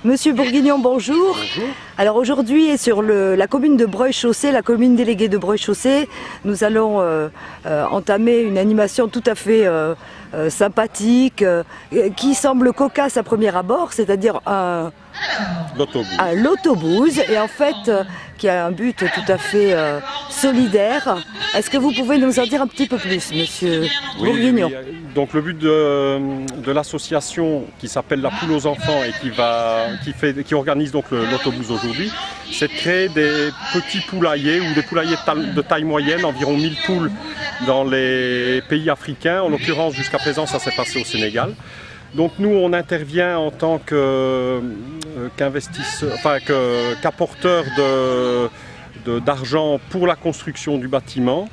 Monsieur Bourguignon, bonjour. Bonjour. Alors aujourd'hui, sur la commune de Breuil-Chaussée, la commune déléguée de Breuil-Chaussée, nous allons entamer une animation tout à fait sympathique, qui semble cocasse à premier abord, c'est-à-dire l'autobus, et en fait qui a un but tout à fait solidaire. Est-ce que vous pouvez nous en dire un petit peu plus, monsieur Bourguignon? Oui. Donc le but de l'association qui s'appelle La Poule aux Enfants et qui organise donc l'autobus aujourd'hui, c'est de créer des petits poulaillers ou des poulaillers de taille moyenne, environ 1000 poules dans les pays africains. En l'occurrence, jusqu'à présent, ça s'est passé au Sénégal. Donc nous, on intervient en tant qu'apporteur d'argent pour la construction du bâtiment,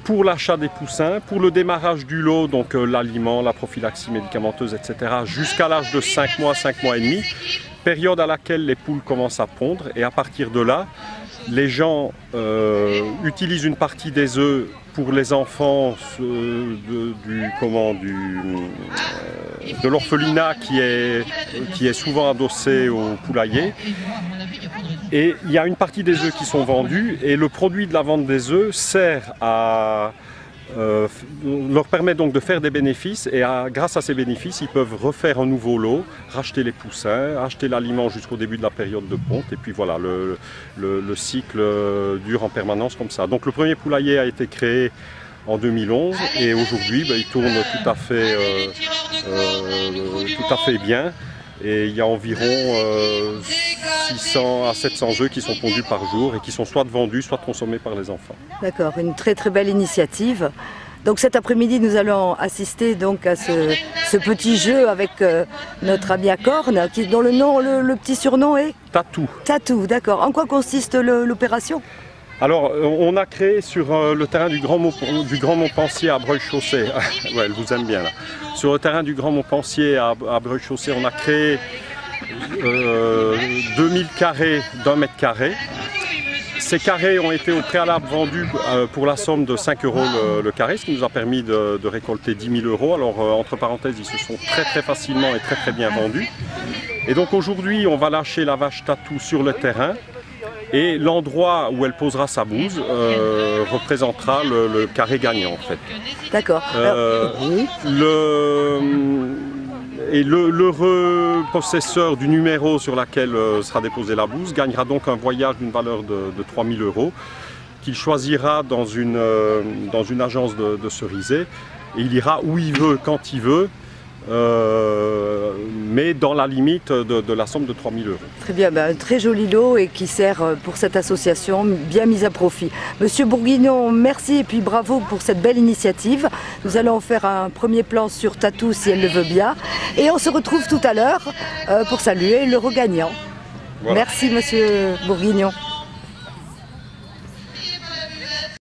pour l'achat des poussins, pour le démarrage du lot, donc l'aliment, la prophylaxie médicamenteuse, etc., jusqu'à l'âge de 5 mois, 5 mois et demi, période à laquelle les poules commencent à pondre. Et à partir de là, les gens utilisent une partie des œufs pour les enfants de l'orphelinat qui est souvent adossé au poulailler. Et il y a une partie des œufs qui sont vendus et le produit de la vente des œufs sert leur permet donc de faire des bénéfices et grâce à ces bénéfices, ils peuvent refaire un nouveau lot, racheter les poussins, acheter l'aliment jusqu'au début de la période de ponte et puis voilà, le cycle dure en permanence comme ça. Donc le premier poulailler a été créé en 2011 et aujourd'hui il tourne tout à fait bien et il y a environ 600 à 700 œufs qui sont pondus par jour et qui sont soit vendus, soit consommés par les enfants. D'accord, une très très belle initiative. Donc cet après-midi, nous allons assister donc à ce petit jeu avec notre ami à cornes, dont le petit surnom est Tatou. Tatou, d'accord. En quoi consiste l'opération? Alors, on a créé sur le terrain du Grand Montpensier à Breuil-Chaussée, ouais, elle vous aime bien là. Sur le terrain du Grand Montpensier à Breuil-Chaussée, on a créé 2000 carrés d'1 mètre carré. Ces carrés ont été au préalable vendus pour la somme de 5 € le carré, ce qui nous a permis de récolter 10 000 €. Alors, entre parenthèses, ils se sont très facilement et très bien vendus. Et donc aujourd'hui, on va lâcher la vache Tatou sur le terrain. Et l'endroit où elle posera sa bouse représentera le carré gagnant en fait. D'accord. L'heureux possesseur du numéro sur lequel sera déposée la bouse gagnera donc un voyage d'une valeur de 3 000 € qu'il choisira dans une agence de cerisier. Et il ira où il veut, quand il veut. Mais dans la limite de la somme de 3 000 €. Très bien, un très joli lot et qui sert pour cette association, bien mise à profit. Monsieur Bourguignon, merci et puis bravo pour cette belle initiative. Nous allons faire un premier plan sur Tatou si elle le veut bien. Et on se retrouve tout à l'heure pour saluer le regagnant. Voilà. Merci monsieur Bourguignon.